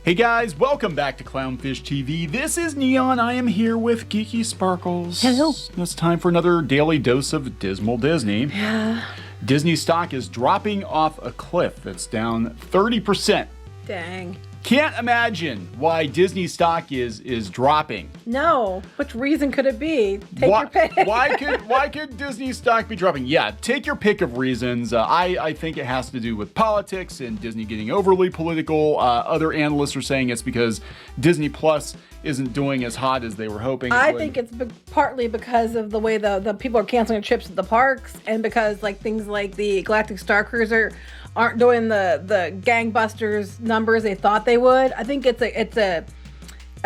Hey guys, welcome back to Clownfish TV. This is Neon. I am here with Geeky Sparkles. Hello. It's time for another daily dose of Dismal Disney. Yeah. Disney stock is dropping off a cliff. It's down 30%. Dang. Can't imagine why Disney stock is dropping. No. Which reason could it be? Take your pick. why could Disney stock be dropping? Yeah, take your pick of reasons. I think it has to do with politics and Disney getting overly political. Other analysts are saying it's because Disney Plus isn't doing as hot as they were hoping. I think it's partly because of the way the people are canceling trips at the parks, and because like things like the Galactic Star Cruiser aren't doing the gangbusters numbers they thought they would. I think it's a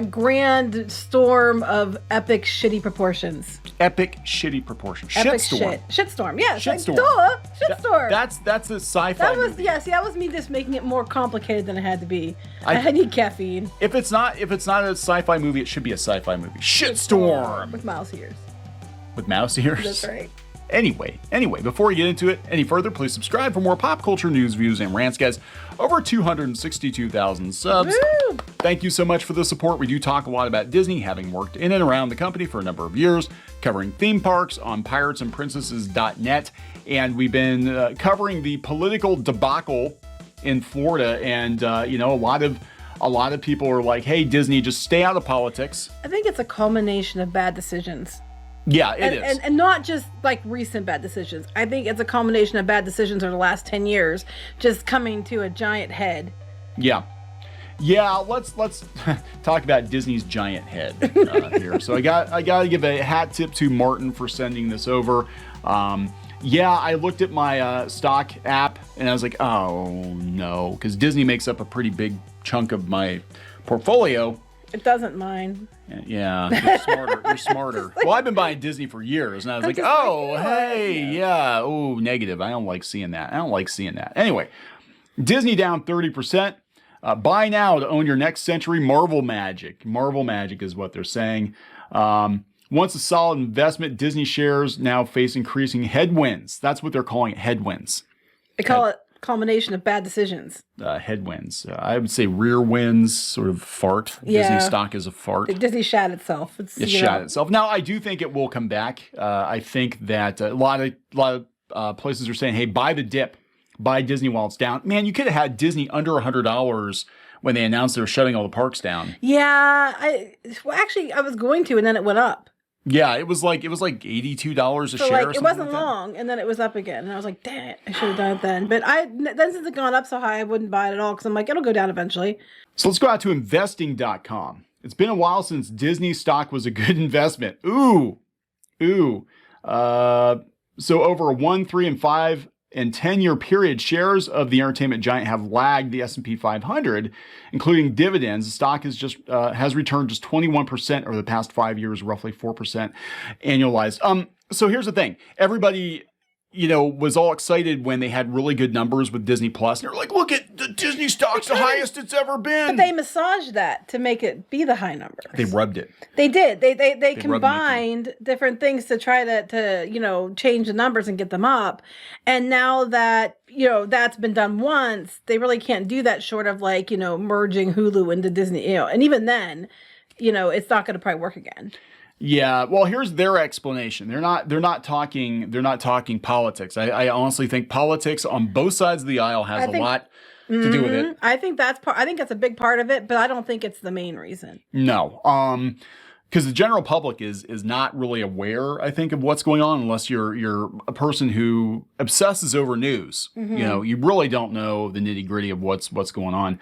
grand storm of epic shitty proportions. Epic shitty proportions. Shitstorm. Shitstorm. Yeah. Shitstorm. Like, duh. Shitstorm. That's a sci-fi movie. That was me just making it more complicated than it had to be. I need caffeine. If it's not a sci-fi movie, it should be a sci-fi movie. Shitstorm. With mouse ears. With mouse ears? That's right. Anyway, before we get into it any further, please subscribe for more pop culture news, views, and rants, guys. Over 262,000 subs. Woo! Thank you so much for the support. We do talk a lot about Disney, having worked in and around the company for a number of years, covering theme parks on piratesandprincesses.net, and we've been covering the political debacle in Florida, and a lot of people are like, "Hey, Disney, just stay out of politics." I think it's a culmination of bad decisions. Yeah, it is. And not just like recent bad decisions. I think it's a culmination of bad decisions over the last 10 years just coming to a giant head. Yeah, let's talk about Disney's giant head here. So I got to give a hat tip to Martin for sending this over. I looked at my stock app and I was like, oh no, because Disney makes up a pretty big chunk of my portfolio. It doesn't mind. Yeah, you're smarter. You're smarter. Well, I've been buying Disney for years, and I was like, oh, hey, yeah. Oh, negative. I don't like seeing that. Anyway, Disney down 30%. Buy now to own your next century Marvel magic. Marvel magic is what they're saying. Once a solid investment, Disney shares now face increasing headwinds. That's what they're calling it, headwinds. They call it culmination of bad decisions. Headwinds. I would say rear winds, sort of fart. Yeah. Disney stock is a fart. Disney shat itself. It shat itself. Now, I do think it will come back. I think that a lot of places are saying, hey, buy the dip. Buy Disney while it's down. Man, you could have had Disney under $100 when they announced they were shutting all the parks down. Yeah. I was going to, and then it went up. Yeah, it was like $82 a share. Like, it wasn't long, and then it was up again, and I was like, "Dang it, I should have done it then." But then since it gone up so high, I wouldn't buy it at all because I'm like, it'll go down eventually. So let's go out to investing.com. It's been a while since Disney stock was a good investment. Ooh. So over a 1, 3, and 5 and 10-year period, shares of the entertainment giant have lagged the S&P 500, including dividends. The stock has returned just 21% over the past 5 years, roughly 4% annualized. So here's the thing. Everybody, was all excited when they had really good numbers with Disney Plus. And they're like, look at the Disney stock's the highest it's ever been. But they massaged that to make it be the high numbers. They rubbed it. They did. They combined different things to try to change the numbers and get them up. And now that, that's been done once, they really can't do that short of merging Hulu into Disney, and even then, it's not going to probably work again. Yeah, well, here's their explanation. They're not talking politics. I honestly think politics on both sides of the aisle has a lot to do with it. I think that's a big part of it, but I don't think it's the main reason. No. Because the general public is not really aware, I think, of what's going on unless you're a person who obsesses over news. Mm-hmm. You really don't know the nitty-gritty of what's going on.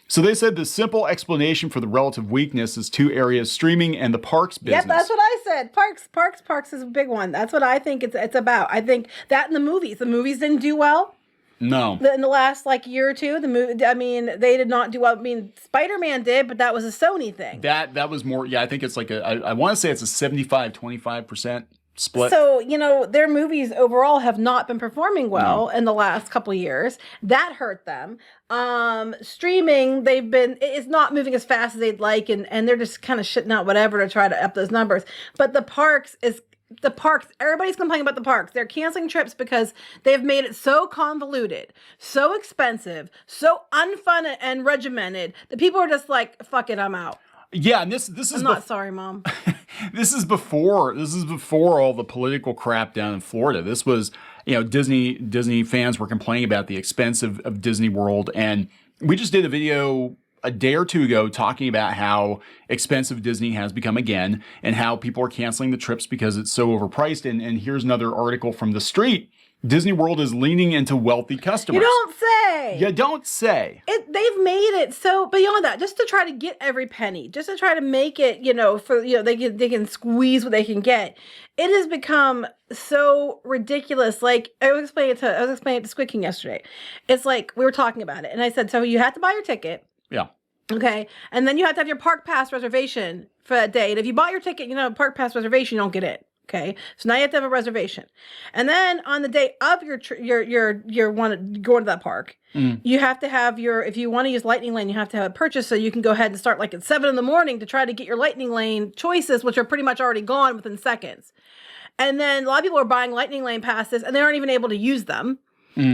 So they said the simple explanation for the relative weakness is two areas, streaming and the parks business. Yep, that's what I said. Parks is a big one. That's what I think it's about. I think that and the movies. The movies didn't do well. No. In the last year or two, they did not do well. I mean, Spider-Man did, but that was a Sony thing. That was more, I think it's I want to say it's a 75-25% split. So, their movies overall have not been performing well in the last couple of years. That hurt them. Streaming, it's not moving as fast as they'd like, and they're just kind of shitting out whatever to try to up those numbers. But the parks the parks, everybody's complaining about the parks. They're canceling trips because they've made it so convoluted, so expensive, so unfun and regimented that people are just like, fuck it, I'm out. Yeah, and this is I'm not sorry, Mom. this is before all the political crap down in Florida. This was, Disney fans were complaining about the expense of Disney World, and we just did a video a day or two ago talking about how expensive Disney has become again and how people are canceling the trips because it's so overpriced. And here's another article from The Street. Disney World is leaning into wealthy customers. You don't say. You don't say. They've made it so beyond that, just to try to get every penny, just to try to make it, they can squeeze what they can get. It has become so ridiculous. Like I was explaining it to Squid King yesterday. It's like we were talking about it, and I said, so you have to buy your ticket. Yeah. Okay. And then you have to have your park pass reservation for that day. And if you bought your ticket, park pass reservation, you don't get in. Okay. So now you have to have a reservation. And then on the day of your going to that park, you have to have if you want to use Lightning Lane, you have to have it purchased so you can go ahead and start like at 7 a.m. to try to get your Lightning Lane choices, which are pretty much already gone within seconds. And then a lot of people are buying Lightning Lane passes and they aren't even able to use them.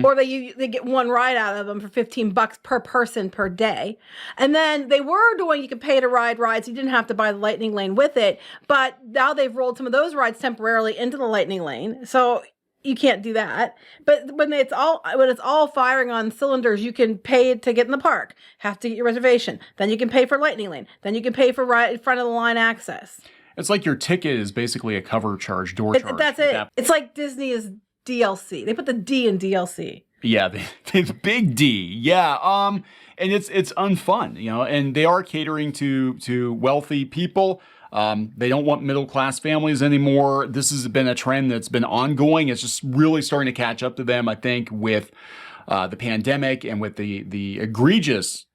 Or they get one ride out of them for $15 per person per day. And then they were doing, you could pay to ride rides. You didn't have to buy the Lightning Lane with it. But now they've rolled some of those rides temporarily into the Lightning Lane. So you can't do that. But when it's all firing on cylinders, you can pay to get in the park, have to get your reservation. Then you can pay for Lightning Lane. Then you can pay for right in front of the line access. It's like your ticket is basically a cover charge, door charge. That's it. It's like Disney is DLC. They put the D in DLC. Yeah, the big D. Yeah. And it's unfun, and they are catering to wealthy people. They don't want middle class families anymore. This has been a trend that's been ongoing. It's just really starting to catch up to them, I think, with the pandemic and with the egregious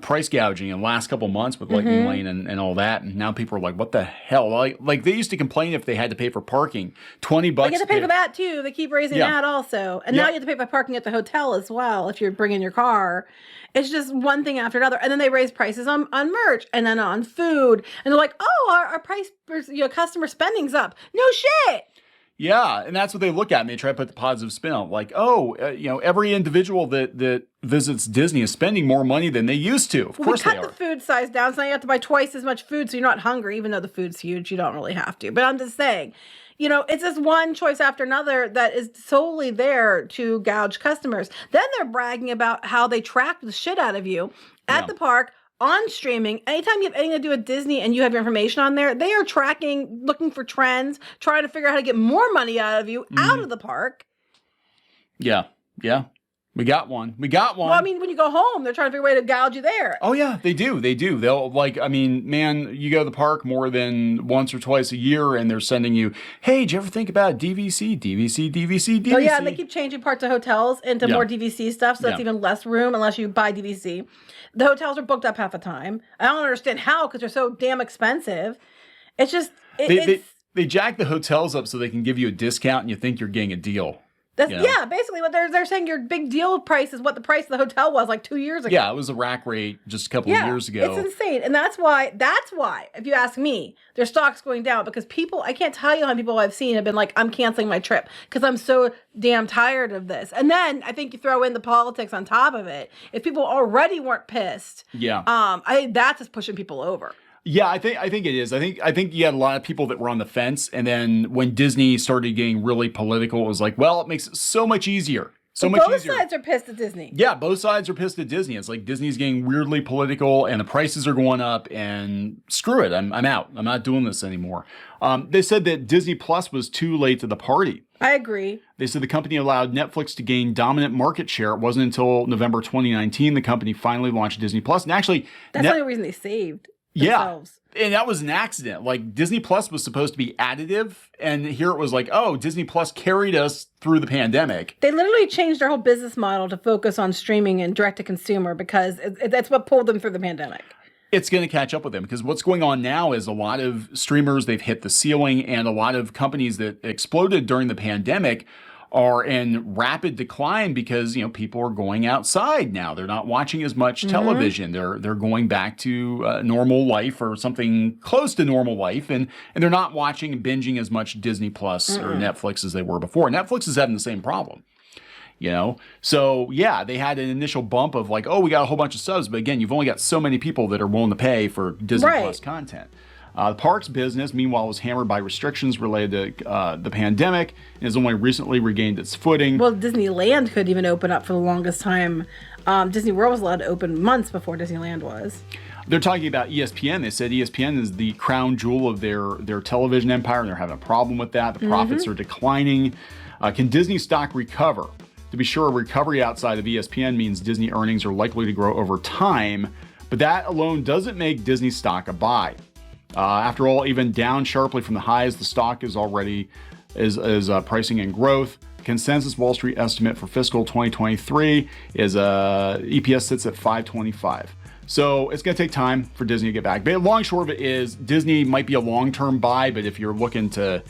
price gouging in the last couple months with Lightning Lane and all that. And now people are like, what the hell? Like they used to complain if they had to pay for parking, $20. You have to pay for that too. They keep raising that also. And now you have to pay for parking at the hotel as well if you're bringing your car. It's just one thing after another. And then they raise prices on merch and then on food. And they're like, oh, our price, customer spending's up. No shit. Yeah, and that's what they look at, and they try to put the positive spin on it. Like, every individual that visits Disney is spending more money than they used to. Of course they are. We cut the food size down, so now you have to buy twice as much food, so you're not hungry, even though the food's huge. You don't really have to. But I'm just saying, it's just one choice after another that is solely there to gouge customers. Then they're bragging about how they track the shit out of you at the park, on streaming. Anytime you have anything to do with Disney and you have your information on there, they are tracking, looking for trends, trying to figure out how to get more money out of you out of the park. Yeah. We got one. Well, I mean, when you go home, they're trying to figure a way to gouge you there. Oh, yeah, they do. They'll you go to the park more than once or twice a year, and they're sending you, hey, did you ever think about DVC? Oh, yeah, and they keep changing parts of hotels into more DVC stuff, so that's even less room unless you buy DVC. The hotels are booked up half the time. I don't understand how, because they're so damn expensive. It's just... They jack the hotels up so they can give you a discount, and you think you're getting a deal. Yeah, basically what they're saying, your big deal price is what the price of the hotel was like 2 years ago. Yeah, it was a rack rate just a couple of years ago. It's insane. And that's why, if you ask me, their stock's going down because I can't tell you how many people I've seen have been like, I'm canceling my trip because I'm so damn tired of this. And then I think you throw in the politics on top of it. If people already weren't pissed, I think that's just pushing people over. Yeah, I think it is. I think you had a lot of people that were on the fence, and then when Disney started getting really political, it was like, well, it makes it so much easier. Both sides are pissed at Disney. Yeah, both sides are pissed at Disney. It's like Disney's getting weirdly political, and the prices are going up, and screw it, I'm out. I'm not doing this anymore. They said that Disney Plus was too late to the party. I agree. They said the company allowed Netflix to gain dominant market share. It wasn't until November 2019 the company finally launched Disney Plus, and actually, that's the only reason they saved. Themselves. Yeah, and that was an accident. Like, Disney Plus was supposed to be additive, and here it was like, oh, Disney Plus carried us through the pandemic. They literally changed their whole business model to focus on streaming and direct-to-consumer because that's what pulled them through the pandemic. It's going to catch up with them because what's going on now is a lot of streamers, they've hit the ceiling, and a lot of companies that exploded during the pandemic are in rapid decline because, people are going outside now. They're not watching as much television. They're going back to normal life or something close to normal life, and they're not watching and binging as much Disney Plus or Netflix as they were before. Netflix is having the same problem. So yeah, they had an initial bump of like, oh, we got a whole bunch of subs, but again, you've only got so many people that are willing to pay for Disney Plus content. The parks business, meanwhile, was hammered by restrictions related to the pandemic and has only recently regained its footing. Well, Disneyland couldn't even open up for the longest time. Disney World was allowed to open months before Disneyland was. They're talking about ESPN. They said ESPN is the crown jewel of their television empire, and they're having a problem with that. The profits are declining. Can Disney stock recover? To be sure, a recovery outside of ESPN means Disney earnings are likely to grow over time, but that alone doesn't make Disney stock a buy. After all, even down sharply from the highs, the stock is already pricing in growth. Consensus Wall Street estimate for fiscal 2023 is EPS sits at $5.25. So it's going to take time for Disney to get back. But long short of it is Disney might be a long-term buy, but if you're looking to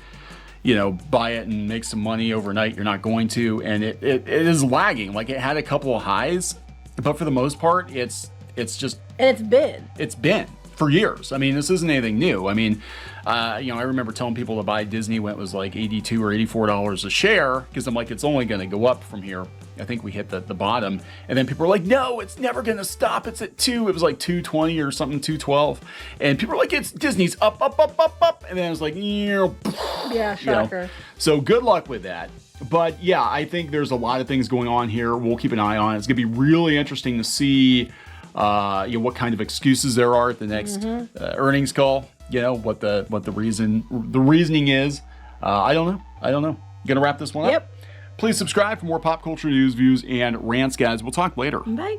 buy it and make some money overnight, you're not going to. And it is lagging. Like, it had a couple of highs, but for the most part, it's just... And it's been for years. I mean, this isn't anything new. I mean, I remember telling people to buy Disney when it was like $82 or $84 a share, because I'm like, it's only going to go up from here. I think we hit the bottom. And then people were like, no, it's never going to stop. It's at 2. It was like 220 or something, 212. And people were like, it's Disney's up. And then it was like, yeah, shocker. So good luck with that. But yeah, I think there's a lot of things going on here. We'll keep an eye on it. It's going to be really interesting to see what kind of excuses there are at the next earnings call. What the reasoning is. I don't know. Gonna wrap this one up. Yep. Please subscribe for more pop culture news, views, and rants, guys. We'll talk later. Bye.